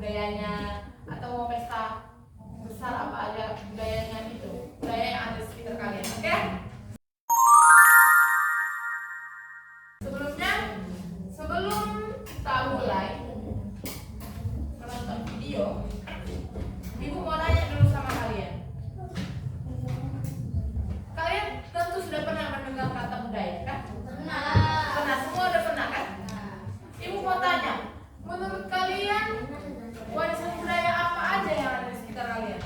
budayanya, atau mau pesta besar apa aja budayanya itu, budaya yang ada di sekitar kalian, oke? Sebelum kita mulai menonton video, Ibu mau nanya dulu sama kalian. Kalian tentu sudah pernah mendengar kata budaya, kan? Pernah, semua udah pernah, kan? Ibu mau tanya, menurut kalian warisan budaya apa aja yang ada di sekitar kalian?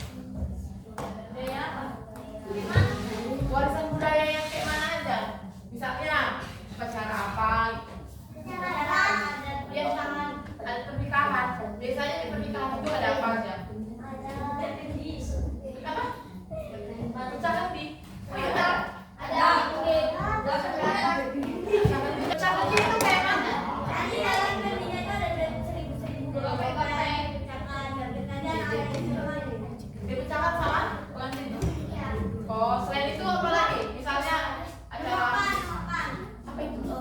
Budaya apa? Warisan budaya yang kayak mana aja? Misalnya upacara apa? Ya, ada pernikahan. Biasanya di pernikahan itu ada apa aja? Apa? Pecah kendi. Oh iya. Ada. Pecah kendi itu kayak mana? Dipecahkan sama pengantin. Oh, selain itu apa lagi? Misalnya acara apa itu?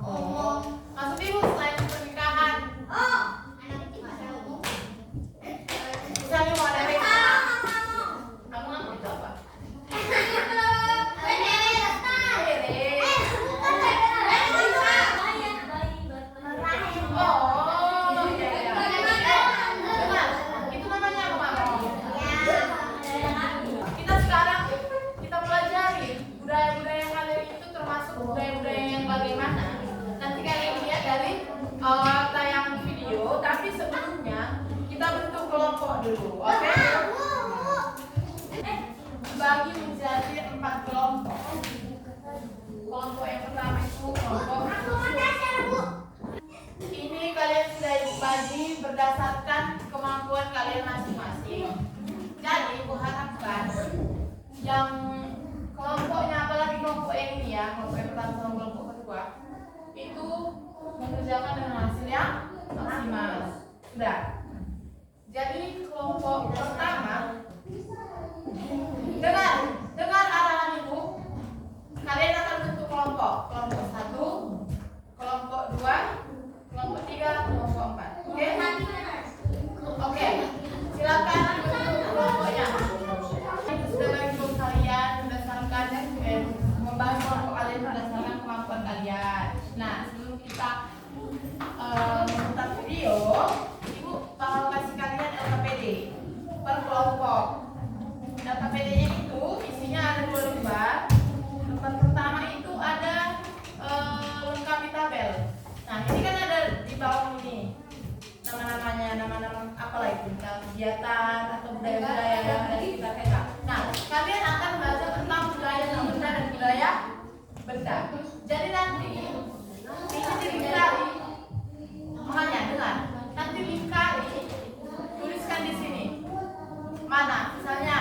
Oh, maksud ibu selain pernikahan, misalnya mau ada pesta, kamu ngaku itu apa? Oh, iya, iya. Dengar, itu namanya apa? Kita pelajari budaya-budaya kalian itu termasuk budaya-budaya yang bagaimana. Nanti kalian lihat dari tayangan video, tapi sebelumnya kita bentuk kelompok dulu, oke? Bagi menjadi 4 kelompok. Kelompok yang pertama itu kelompok. Ini kalian sudah bagi berdasarkan kemampuan kalian masing-masing. Jadi Ibu harapkan yang kelompoknya, apalagi kelompok yang ini ya, kelompok yang pertama sama kelompok kedua, itu mengerjakan dengan hasil yang maksimal. Sudah. Jadi kelompok pertama, dengar arahan Ibu. Kalian akan bentuk kelompok 1, kelompok 2, kelompok 3, kelompok 4. Oke? Oke. Silakan bentuk kelompoknya. Itu sudah bagi kalian berdasarkan membahas kelompok kalian berdasarkan kemampuan kalian. Nah, sebelum kita memutar video, Ibu bakal kasih kalian LKPD per kelompok. LKPD-nya itu isinya ada 2 lembar. Lembar pertama itu ada lengkapi tabel. Nah, ini kan ada di bawah ini nama-namanya, nama-nama apalah itu, kegiatan atau budaya-budaya yang ada di sekitar kita. Nah, kalian akan belajar tentang budaya tak benda dan budaya benda. Jadi nanti ini dilingkari, makanya dengar, nanti lingkari, tuliskan di sini mana, misalnya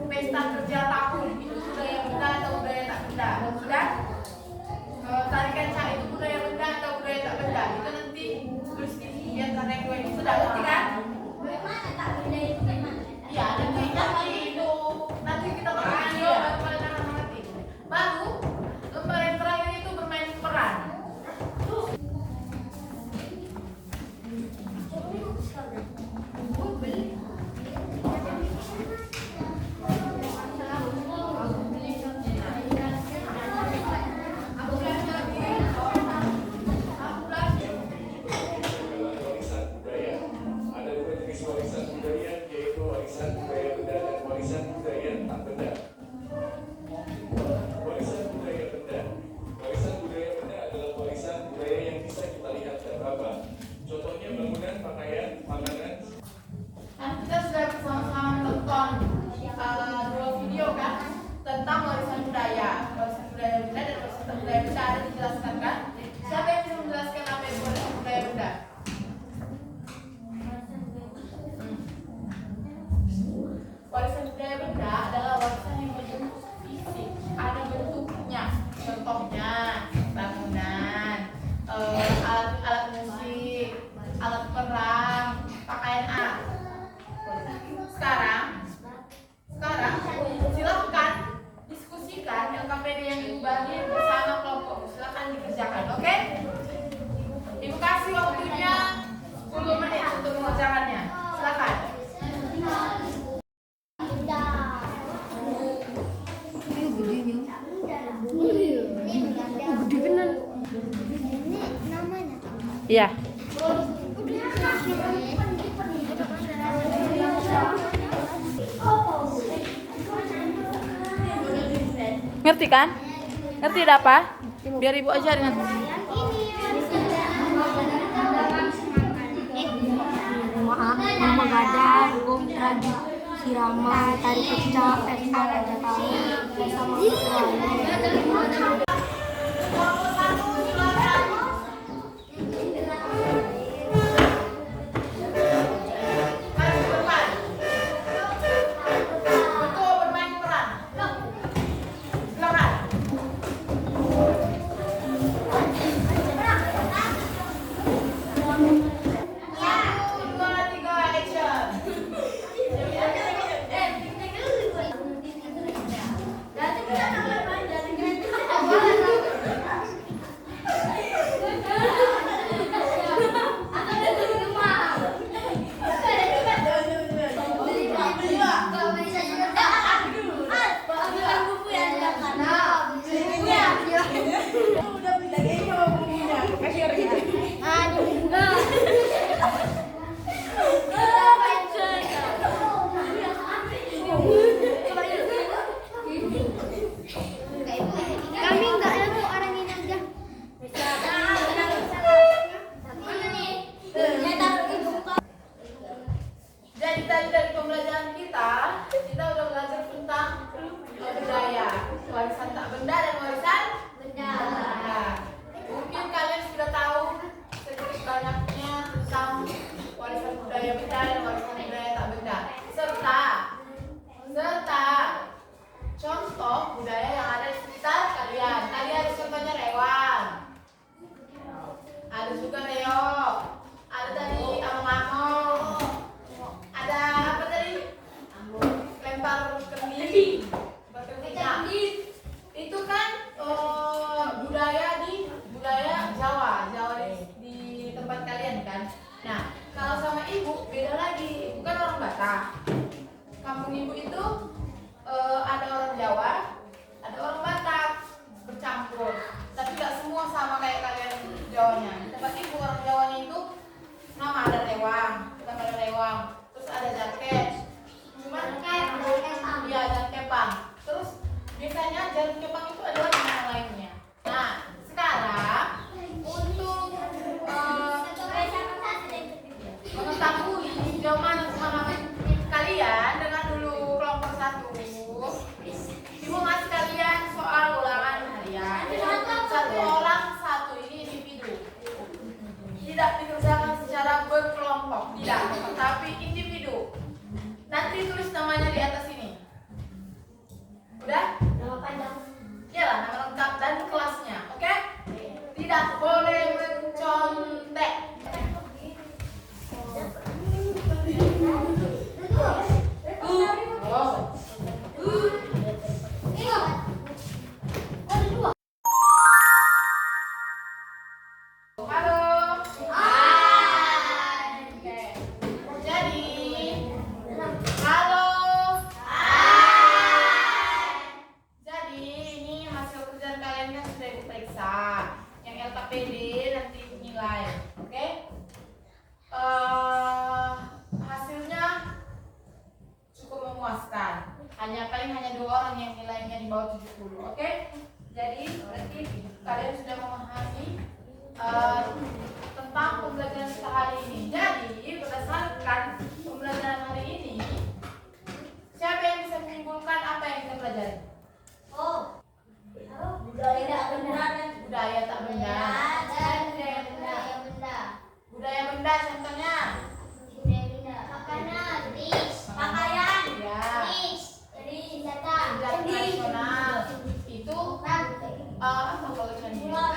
pesta kerja tahun itu budaya benda atau budaya tak benda. Sudah? Tarikan cak itu budaya benda atau budaya tak benda. Itu nanti tulis di sini biar kalian dua ini sudah ngerti kan? Bagaimana tak benda itu bagaimana? Iya, nanti kita pakai video baru kalian akan mengerti. Baru lembar yang terakhir itu bermain peran. Contohnya bangunan, pakaian, makanan. Kan kita sudah bersama-sama menonton 2 video kan tentang warisan budaya benda dan warisan budaya benda. Ada dijelaskan kan? Siapa yang bisa menjelaskan apa itu warisan budaya benda? Warisan budaya benda adalah warisan yang berbentuk fisik, ada bentuknya. Contohnya bangunan, alat musik, alat perang, pakaian A. Sekarang silahkan diskusikan LKPD yang Ibu bagi bersama kelompok. Silahkan dikerjakan, oke? kasih waktunya 10 menit untuk mengerjakannya. Silakan. Iya. Ngerti kan? Ngerti ada apa? Biar ibu ajarin. Mama gadang, gong tragi, sirama, tarik pecah, pesta, ada tahu, sama dari pembelajaran kita udah belajar tentang budaya, warisan tak benda dan warisan benda. Mungkin kalian sudah tahu sedikit banyaknya tentang warisan budaya benda dan warisan budaya tak benda, serta contoh budaya yang ada di sekitar kalian. Tadi ada contohnya rewang, ada juga reok, ada tadi among-among, ada apa tadi? Lempar kendi, berkendi. Itu kan budaya Jawa di tempat kalian kan. Nah, kalau sama ibu beda lagi. Ibu kan orang Batak. Kampung ibu itu ada orang Jawa, ada orang Batak bercampur. Tapi nggak semua sama kayak kalian Jawanya. Di tempat ibu orang Jawanya itu nama ada rewang, ada rewang. Terus ada jaket, iya jaket kepang. Terus biasanya jarum kepang itu adalah nama lainnya. Nah sekarang untuk mengetahui jauh mana pemahaman kalian, dengar dulu kelompok 1. Ibu ngasih kalian soal ulangan harian. Satu orang satu, ini individu. Tidak dikerjakan secara berkelompok, tidak, tetapi individu. Nanti tulis namanya di atas ini. Udah? nama panjang. Iyalah, nama lengkap dan kelasnya, oke? Tidak boleh mencontek. Halo. Hai. Oke. Jadi, halo. Jadi ini hasil kerjaan kalian kan sudah ibu periksa. Yang LKPD nanti ibu nilai, oke? Hasilnya cukup memuaskan. Hanya 2 orang yang nilainya di bawah 70, oke? Jadi berarti kalian sudah memahami tentang pembelajaran kita hari ini. Jadi berdasarkan pembelajaran hari ini, siapa yang bisa menyimpulkan apa yang kita pelajari? Budaya tak benda. Budaya tak benda. Budaya benda contohnya. Makanan, pakaian, Ya. senjata, Senjata tradisional. Itu apa kalau tradisional?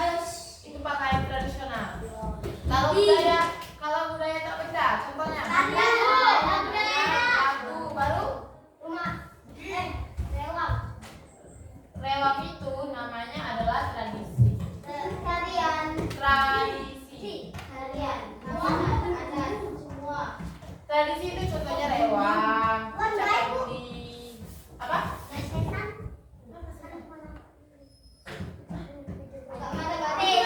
Itu pakaian tradisional. Kalau budaya tak benda, contohnya. Lagu baru. Rewang itu namanya adalah tradisi. Tradisi. Tradisi itu contohnya rewang, candi, apa? Itu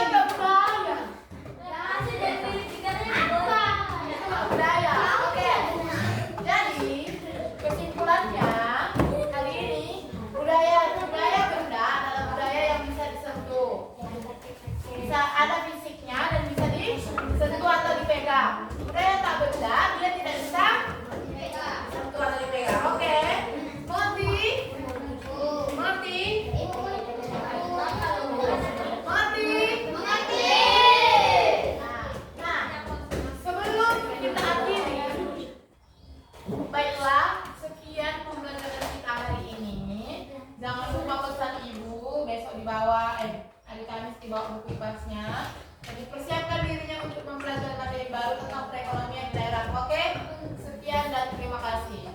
nggak budaya. Itu nggak budaya. Oke. Jadi kesimpulannya kali ini budaya benda adalah budaya yang bisa disentuh, bisa ada fisiknya dan bisa disentuh atau dipegang. Budaya tak benda dia tidak bisa disentuh atau dipegang. Oke. Mengerti? Mengerti? Mengerti? Nah, sebelum kita akhiri, baiklah, sekian pembelajaran kita hari ini. Jangan lupa pesan ibu besok dibawa, hari Kamis dibawa buku IPAS-nya. Jadi persiapkan dirinya untuk mempelajari materi baru tentang perekonomian daerah. Oke? Sekian dan terima kasih.